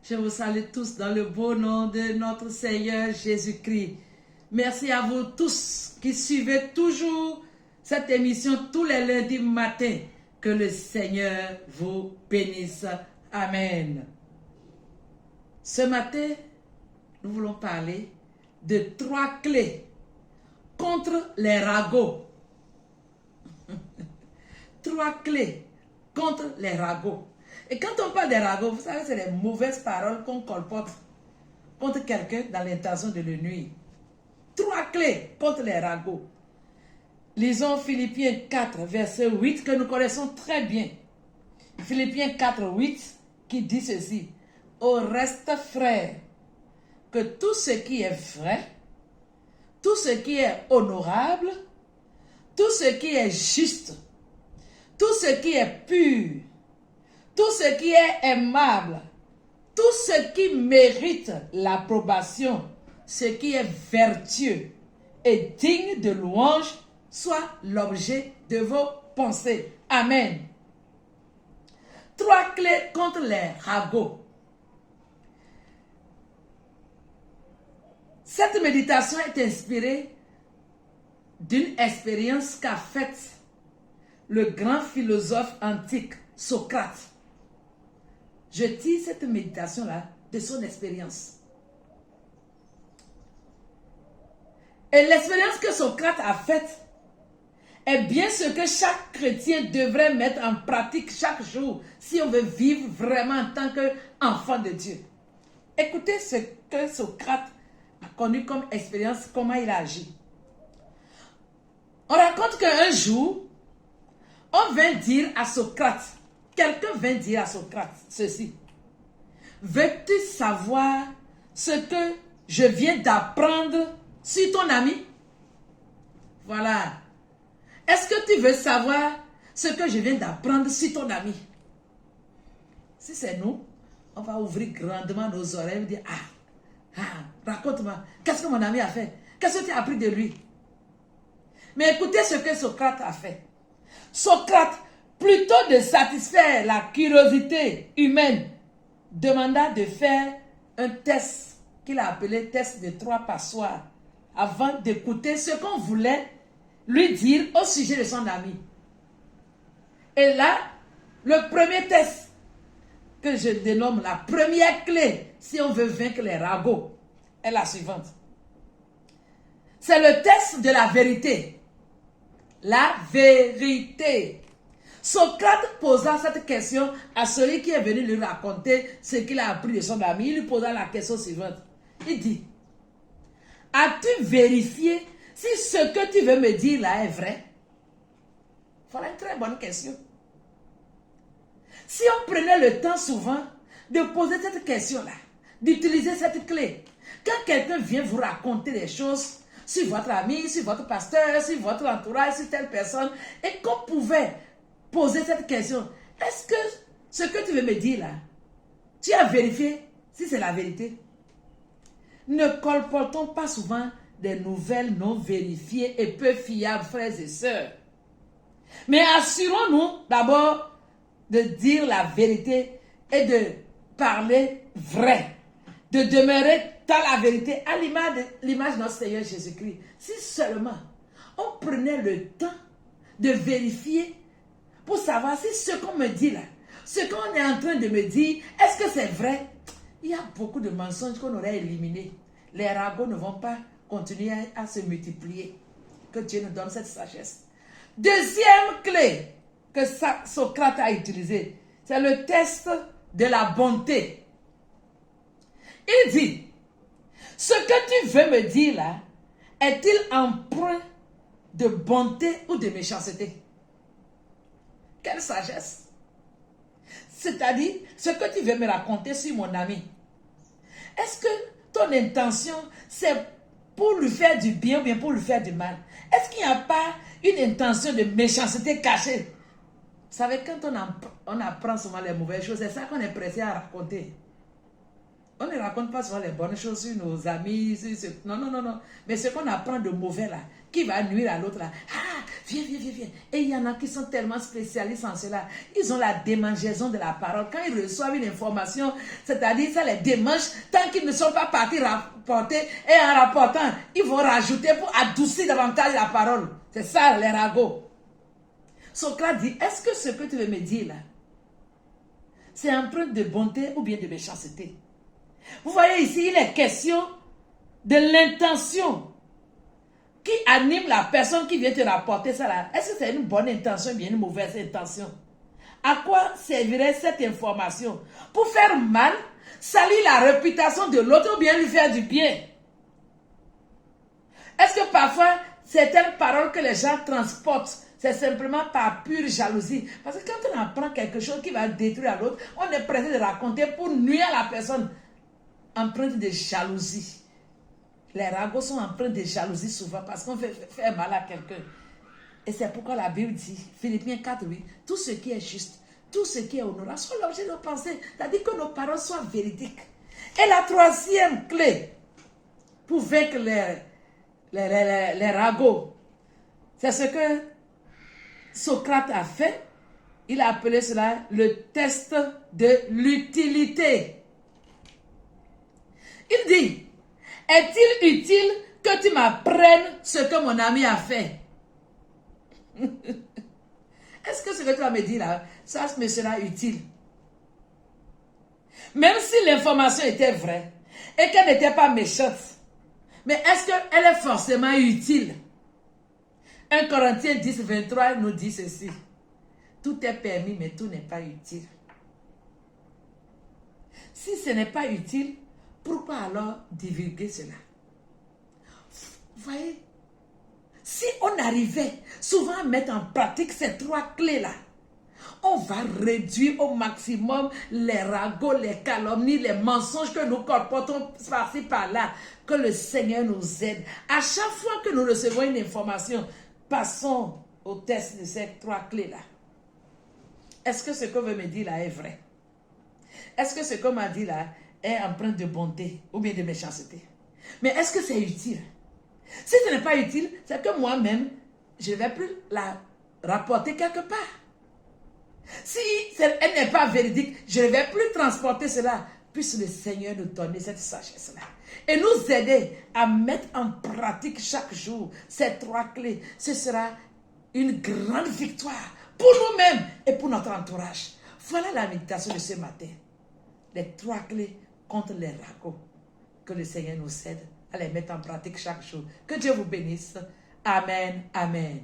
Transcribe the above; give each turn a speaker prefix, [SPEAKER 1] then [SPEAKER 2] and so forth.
[SPEAKER 1] Je vous salue tous dans le beau nom de notre Seigneur Jésus-Christ. Merci à vous tous qui suivez toujours cette émission tous les lundis matin. Que le Seigneur vous bénisse. Amen. Ce matin, nous voulons parler de 3 clés contre les ragots. 3 clés contre les ragots. Et quand on parle des ragots, vous savez, c'est les mauvaises paroles qu'on colporte contre quelqu'un dans l'intention de le nuire. 3 clés contre les ragots. Lisons Philippiens 4, verset 8, que nous connaissons très bien. Philippiens 4, 8, qui dit ceci. Au reste, frères, que tout ce qui est vrai, tout ce qui est honorable, tout ce qui est juste, tout ce qui est pur, tout ce qui est aimable, tout ce qui mérite l'approbation, ce qui est vertueux et digne de louange, soit l'objet de vos pensées. Amen. 3 clés contre les ragots. Cette méditation est inspirée d'une expérience qu'a faite le grand philosophe antique Socrate. Je tire cette méditation-là de son expérience. Et l'expérience que Socrate a faite est bien ce que chaque chrétien devrait mettre en pratique chaque jour si on veut vivre vraiment en tant qu'enfant de Dieu. Écoutez ce que Socrate a connu comme expérience, comment il a agi. On raconte qu'un jour, on vint dire à Socrate, quelqu'un vint dire à Socrate ceci. Veux-tu savoir ce que je viens d'apprendre sur ton ami? Voilà. Est-ce que tu veux savoir ce que je viens d'apprendre sur ton ami? Si c'est nous, on va ouvrir grandement nos oreilles et dire, raconte-moi, qu'est-ce que mon ami a fait? Qu'est-ce que tu as appris de lui? Mais écoutez ce que Socrate a fait. Socrate, plutôt de satisfaire la curiosité humaine, demanda de faire un test qu'il a appelé test de 3 passoires avant d'écouter ce qu'on voulait lui dire au sujet de son ami. Et là, le premier test que je dénomme la première clé si on veut vaincre les ragots est la suivante. C'est le test de la vérité. La vérité. Socrate posa cette question à celui qui est venu lui raconter ce qu'il a appris de son ami. Il lui posa la question suivante. Il dit, as-tu vérifié si ce que tu veux me dire là est vrai? Voilà une très bonne question. Si on prenait le temps souvent de poser cette question-là, d'utiliser cette clé, quand quelqu'un vient vous raconter des choses sur votre ami, sur votre pasteur, sur votre entourage, sur telle personne, et qu'on pouvait poser cette question, est-ce que ce que tu veux me dire là, tu as vérifié si c'est la vérité? Ne colportons pas souvent des nouvelles non vérifiées et peu fiables, frères et sœurs. Mais assurons-nous d'abord de dire la vérité et de parler vrai, de demeurer dans la vérité à l'image de notre Seigneur Jésus-Christ. Si seulement on prenait le temps de vérifier pour savoir si ce qu'on me dit là, ce qu'on est en train de me dire, est-ce que c'est vrai? Il y a beaucoup de mensonges qu'on aurait éliminés. Les ragots ne vont pas continuer à se multiplier. Que Dieu nous donne cette sagesse. Deuxième clé que Socrate a utilisée, c'est le test de la bonté. Il dit, ce que tu veux me dire là, est-il empreint de bonté ou de méchanceté? Quelle sagesse! C'est-à-dire, ce que tu veux me raconter sur mon ami, est-ce que ton intention, c'est pour lui faire du bien ou bien pour lui faire du mal? Est-ce qu'il n'y a pas une intention de méchanceté cachée? Vous savez, quand on apprend souvent les mauvaises choses, c'est ça qu'on est pressé à raconter. On ne raconte pas souvent les bonnes choses sur nos amis, non. Mais ce qu'on apprend de mauvais là, qui va nuire à l'autre là. Viens, viens, viens, viens. Et il y en a qui sont tellement spécialistes en cela. Ils ont la démangeaison de la parole. Quand ils reçoivent une information, c'est-à-dire ça les démange, tant qu'ils ne sont pas partis rapporter, et en rapportant, ils vont rajouter pour adoucir davantage la parole. C'est ça les ragots. Socrate dit, est-ce que ce que tu veux me dire là, c'est empreinte de bonté ou bien de méchanceté? Vous voyez ici, il est question de l'intention qui anime la personne qui vient te rapporter ça là. Est-ce que c'est une bonne intention ou bien une mauvaise intention? À quoi servirait cette information? Pour faire mal, salir la réputation de l'autre ou bien lui faire du bien? Est-ce que parfois, certaines paroles que les gens transportent, c'est simplement par pure jalousie? Parce que quand on apprend quelque chose qui va détruire l'autre, on est pressé de raconter pour nuire à la personne. Empreinte de jalousie. Les ragots sont empreints de jalousie souvent parce qu'on fait mal à quelqu'un. Et c'est pourquoi la Bible dit, Philippiens 4, oui, tout ce qui est juste, tout ce qui est honorable, soit l'objet de nos pensées. C'est-à-dire que nos paroles soient véridiques. Et la troisième clé pour vaincre les ragots, c'est ce que Socrate a fait. Il a appelé cela le test de l'utilité. Il dit, est-il utile que tu m'apprennes ce que mon ami a fait? Est-ce que ce que tu vas me dire là, ça me sera utile? Même si l'information était vraie et qu'elle n'était pas méchante, mais est-ce qu'elle est forcément utile? 1 Corinthiens 10, 23 nous dit ceci. Tout est permis, mais tout n'est pas utile. Si ce n'est pas utile, pourquoi alors divulguer cela? Vous voyez? Si on arrivait souvent à mettre en pratique ces trois clés-là, on va réduire au maximum les ragots, les calomnies, les mensonges que nous colportons par-ci par-là. Que le Seigneur nous aide. À chaque fois que nous recevons une information, passons au test de ces trois clés-là. Est-ce que ce que veut me dire là est vrai? Est-ce que ce qu'on m'a dit là est empreint de bonté ou bien de méchanceté? Mais est-ce que c'est utile? Si ce n'est pas utile, c'est que moi-même, je ne vais plus la rapporter quelque part. Si elle n'est pas véridique, je ne vais plus transporter cela. Puisse le Seigneur nous donner cette sagesse-là. Et nous aider à mettre en pratique chaque jour ces trois clés. Ce sera une grande victoire pour nous-mêmes et pour notre entourage. Voilà la méditation de ce matin. Les trois clés contre les ragots. Que le Seigneur nous aide à les mettre en pratique chaque jour. Que Dieu vous bénisse. Amen. Amen.